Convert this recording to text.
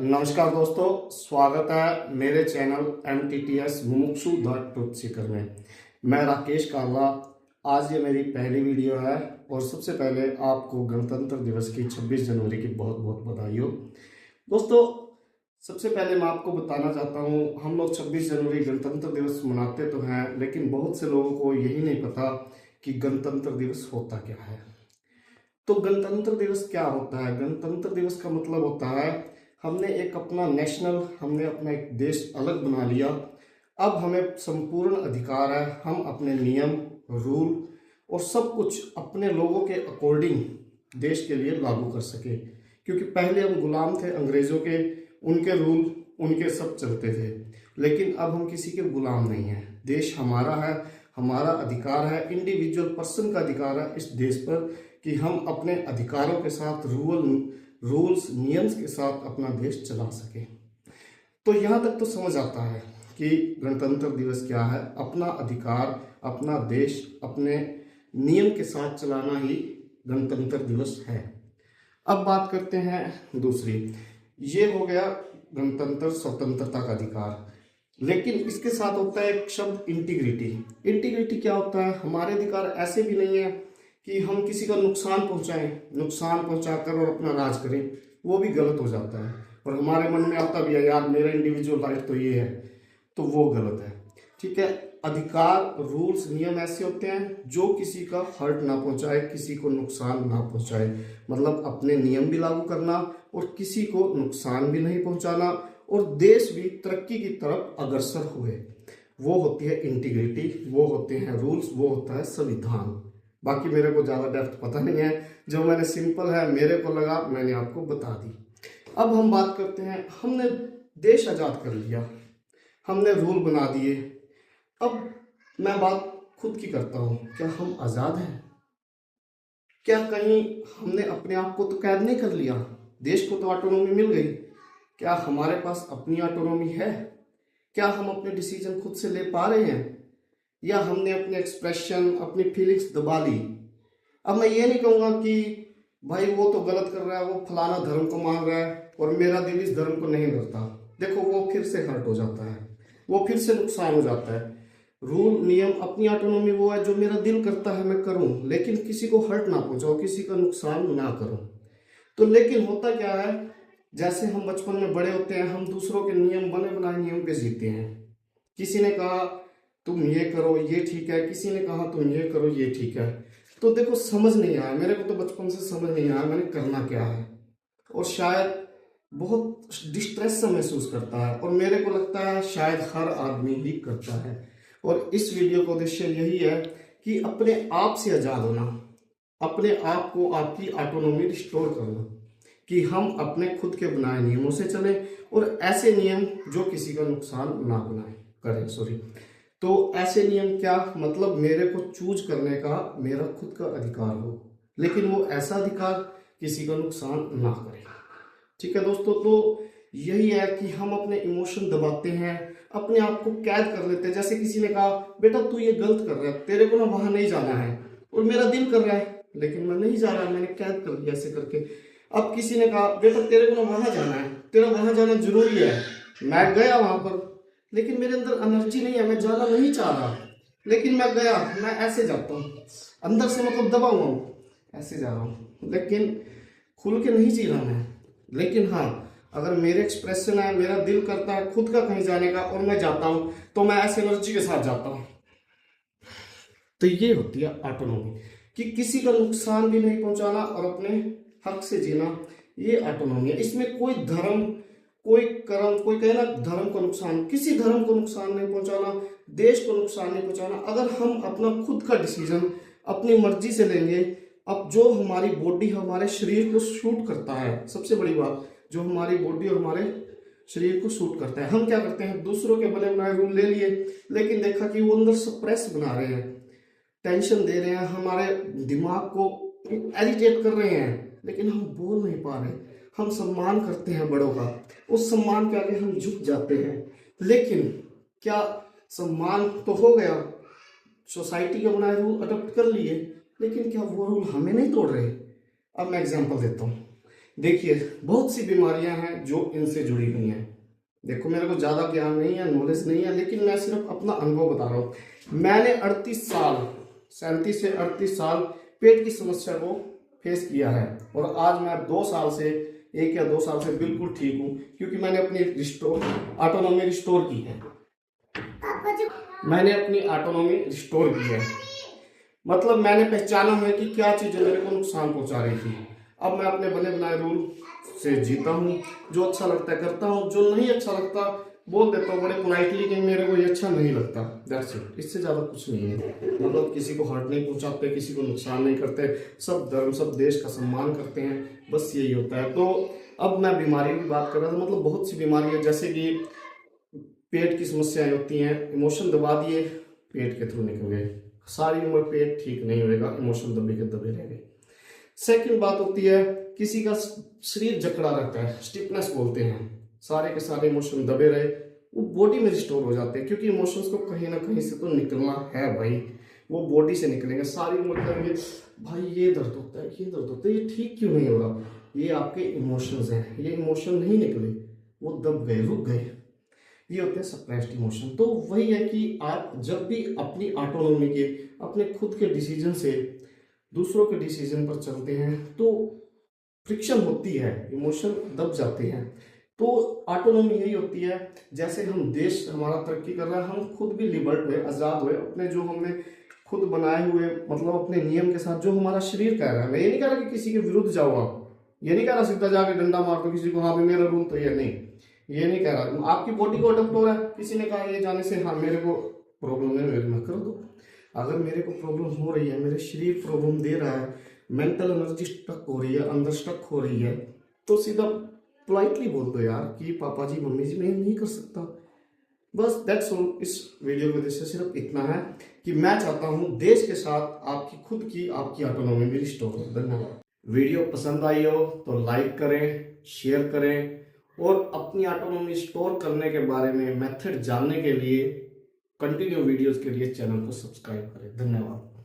नमस्कार दोस्तों, स्वागत है मेरे चैनल MTTS मुमुक्षु द ट्रुथ सीकर में। मैं राकेश काला। आज ये मेरी पहली वीडियो है और सबसे पहले आपको गणतंत्र दिवस की 26 जनवरी की बहुत बहुत बधाई हो। दोस्तों, सबसे पहले मैं आपको बताना चाहता हूँ, हम लोग 26 जनवरी गणतंत्र दिवस मनाते तो हैं, लेकिन बहुत से लोगों को यही नहीं पता कि गणतंत्र दिवस होता क्या है। तो गणतंत्र दिवस क्या होता है? गणतंत्र दिवस का मतलब होता है हमने एक अपना हमने अपना एक देश अलग बना लिया। अब हमें संपूर्ण अधिकार है, हम अपने नियम, रूल और सब कुछ अपने लोगों के अकॉर्डिंग देश के लिए लागू कर सके। क्योंकि पहले हम गुलाम थे अंग्रेजों के, उनके रूल उनके सब चलते थे, लेकिन अब हम किसी के गुलाम नहीं हैं। देश हमारा है, हमारा अधिकार है, इंडिविजुअल पर्सन का अधिकार है इस देश पर कि हम अपने अधिकारों के साथ रूल्स नियम्स के साथ अपना देश चला सके। तो यहाँ तक तो समझ आता है कि गणतंत्र दिवस क्या है। अपना अधिकार, अपना देश अपने नियम के साथ चलाना ही गणतंत्र दिवस है। अब बात करते हैं दूसरी। ये हो गया गणतंत्र, स्वतंत्रता का अधिकार। लेकिन इसके साथ होता है एक शब्द इंटीग्रिटी। इंटीग्रिटी क्या होता है? हमारे अधिकार ऐसे भी नहीं है कि हम किसी का नुकसान पहुंचाकर और अपना राज करें, वो भी गलत हो जाता है। और हमारे मन में आता भी है, यार मेरा इंडिविजुअल राइट तो ये है, तो वो गलत है। ठीक है, अधिकार, रूल्स, नियम ऐसे होते हैं जो किसी का हर्ट ना पहुंचाए, किसी को नुकसान ना पहुंचाए। मतलब अपने नियम भी लागू करना और किसी को नुकसान भी नहीं पहुंचाना, और देश भी तरक्की की तरफ अग्रसर हुए। वो होती है इंटीग्रिटी, वो होते हैं रूल्स, वो होता है संविधान। बाकी मेरे को ज़्यादा डेप्थ पता नहीं है, जो मैंने सिंपल है मेरे को लगा मैंने आपको बता दी। अब हम बात करते हैं, हमने देश आज़ाद कर लिया, हमने रूल बना दिए। अब मैं बात खुद की करता हूँ, क्या हम आज़ाद हैं? क्या कहीं हमने अपने आप को तो कैद नहीं कर लिया? देश को तो ऑटोनॉमी मिल गई, क्या हमारे पास अपनी ऑटोनॉमी है? क्या हम अपने डिसीजन खुद से ले पा रहे हैं, या हमने अपने एक्सप्रेशन, अपनी फीलिंग्स दबा ली? अब मैं ये नहीं कहूँगा कि भाई वो तो गलत कर रहा है, वो फलाना धर्म को मान रहा है और मेरा दिल इस धर्म को नहीं करता। देखो, वो फिर से हर्ट हो जाता है, वो फिर से नुकसान हो जाता है। रूल, नियम, अपनी ऑटोनॉमी वो है जो मेरा दिल करता है मैं करूं, लेकिन किसी को हर्ट ना पहुंचाओ, किसी का नुकसान ना करूं। तो लेकिन होता क्या है, जैसे हम बचपन में बड़े होते हैं, हम दूसरों के नियम, बने बनाए नियम पे जीते हैं। किसी ने कहा तुम ये करो ये ठीक है, किसी ने कहा तुम ये करो ये ठीक है। तो देखो, समझ नहीं आया मेरे को, तो बचपन से समझ नहीं आया मैंने करना क्या है, और शायद बहुत डिस्ट्रेस सा महसूस करता है, और मेरे को लगता है शायद हर आदमी ही करता है। और इस वीडियो का उद्देश्य यही है कि अपने आप से आज़ाद होना, अपने आप को, आपकी ऑटोनॉमी रिस्टोर करना, कि हम अपने खुद के बनाए नियमों से चलें, और ऐसे नियम जो किसी का नुकसान ना करें। तो ऐसे नियम क्या मतलब, मेरे को चूज करने का मेरा खुद का अधिकार हो, लेकिन वो ऐसा अधिकार किसी का नुकसान ना करे। ठीक है दोस्तों, तो यही है कि हम अपने इमोशन दबाते हैं, अपने आप को कैद कर लेते हैं। जैसे किसी ने कहा बेटा तू ये गलत कर रहा है, तेरे को ना वहां नहीं जाना है, और मेरा दिल कर रहा है लेकिन मैं नहीं जा रहा, मैंने कैद कर लिया ऐसे करके। अब किसी ने कहा बेटा तेरे को ना वहां जाना है, तेरा वहां जाना जरूरी है, मैं गया वहां पर, लेकिन मेरे अंदर एनर्जी नहीं है, मैं जाना नहीं चाह रहा, लेकिन मैं गया, मैं ऐसे जाता हूँ, अंदर से मतलब दबा हुआ हूँ, ऐसे जा रहा हूँ, लेकिन खुल के नहीं जी रहा मैं। लेकिन हाँ, अगर मेरे एक्सप्रेशन है, मेरा दिल करता है खुद का कहीं जाने का और मैं जाता हूँ, तो मैं ऐसे एनर्जी के साथ जाता हूँ। तो ये होती है ऑटोनॉमी, कि किसी का नुकसान भी नहीं पहुंचाना और अपने हक से जीना, ये ऑटोनॉमी है। इसमें कोई धर्म, कोई कर्म, कोई कहना धर्म को नुकसान, किसी धर्म को नुकसान नहीं पहुंचाना, देश को नुकसान नहीं पहुंचाना। अगर हम अपना खुद का डिसीजन अपनी मर्जी से लेंगे, अब जो हमारी बॉडी, हमारे शरीर को सूट करता है, सबसे बड़ी बात, जो हमारी बॉडी और हमारे शरीर को सूट करता है, हम क्या करते हैं, दूसरों के बने बनाए रूल ले लिए, लेकिन देखा कि वो अंदर सप्रेस बना रहे हैं, टेंशन दे रहे हैं, हमारे दिमाग को एजिटेट कर रहे हैं, लेकिन हम बोल नहीं पा रहे। हम सम्मान करते हैं बड़ों का, उस सम्मान के आगे हम झुक जाते हैं, लेकिन क्या सम्मान तो हो गया, सोसाइटी के बनाए रूल अडॉप्ट कर लिए, लेकिन क्या वो रूल हमें नहीं तोड़ रहे? अब मैं एग्जांपल देता हूँ। देखिए बहुत सी बीमारियां हैं जो इनसे जुड़ी हुई हैं। देखो मेरे को ज़्यादा ज्ञान नहीं है, नॉलेज नहीं है, लेकिन मैं सिर्फ अपना अनुभव बता रहा हूँ। मैंने 38 साल, 37 से 38 साल पेट की समस्या को फेस किया है, और आज मैं 2 साल से, 1 या 2 साल से बिल्कुल ठीक हूँ, क्योंकि मैंने अपनी ऑटोनॉमी रिस्टोर की है। मैंने अपनी ऑटोनॉमी रिस्टोर की है, मतलब मैंने पहचाना है कि क्या चीज़ें मेरे को नुकसान पहुंचा रही थी। अब मैं अपने बने बनाए रूल से जीता हूँ, जो अच्छा लगता है करता हूँ, जो नहीं अच्छा लगता बोल देता हूँ बड़े पोलाइटली कि मेरे को ये अच्छा नहीं लगता। दैट्स इट, इससे ज़्यादा कुछ नहीं है। मतलब किसी को हर्ट नहीं पहुंचाते, किसी को नुकसान नहीं करते, सब धर्म सब देश का सम्मान करते हैं, बस यही होता है। तो अब मैं बीमारी की बात कर रहा था, मतलब बहुत सी बीमारी है, जैसे कि पेट की समस्याएं होती हैं, इमोशन दबा दिए, पेट के थ्रू निकल गए, सारी उम्र पेट ठीक नहीं होएगा, इमोशन दबे के दबे रह गए। सेकंड बात होती है, किसी का शरीर जकड़ा रहता है, स्टिफनेस बोलते हैं, सारे के सारे इमोशन दबे रहे, वो बॉडी में रिस्टोर हो जाते हैं, क्योंकि इमोशंस को कहीं ना कहीं से तो निकलना है भाई, वो बॉडी से निकलेंगे। सारी उम्र करेंगे भाई ये दर्द होता है, ये दर्द होता है, ये ठीक क्यों नहीं हो रहा, ये आपके इमोशंस हैं, ये इमोशन नहीं निकले, वो दब गए, रुक गए, ये होते हैं सप्रेस्ड इमोशन। तो वही है कि आप जब भी अपनी ऑटोनॉमी के, अपने खुद के डिसीजन से दूसरों के डिसीजन पर चलते हैं तो फ्रिक्शन होती है, इमोशन दब जाते हैं। तो ऑटोनॉमी यही होती है, जैसे हम देश हमारा तरक्की कर रहा है, हम खुद भी लिबर्ट हुए, आज़ाद हुए, अपने जो हमने खुद बनाए हुए, मतलब अपने नियम के साथ, जो हमारा शरीर कह रहा है। मैं ये नहीं कह रहा कि किसी के विरुद्ध जाओ आप, ये नहीं कह रहा सीधा जाके डंडा मार दो किसी को, हाँ भी मेरा रूल तो ये नहीं, ये नहीं कह रहा। आपकी बॉडी को अडप्ट हो रहा है, किसी ने कहा ये जाने से हाँ मेरे को प्रॉब्लम है, मेरे में कर दो। अगर मेरे को प्रॉब्लम हो रही है, मेरे शरीर प्रॉब्लम दे रहा है, मेंटल एनर्जी स्टक हो रही है, अंदर स्टक हो रही है, तो सीधा पोलाइटली बोल दो यार कि पापा जी मम्मी जी मैं नहीं कर सकता। बस दैट्स ऑल। इस वीडियो के वजह से सिर्फ इतना है कि मैं चाहता हूँ देश के साथ आपकी खुद की, आपकी ऑटोनॉमी भी रिस्टोर हो। धन्यवाद। वीडियो पसंद आई हो तो लाइक करें, शेयर करें, और अपनी ऑटोनॉमी स्टोर करने के बारे में मेथड जानने के लिए, कंटिन्यू वीडियोस के लिए चैनल को सब्सक्राइब करें। धन्यवाद।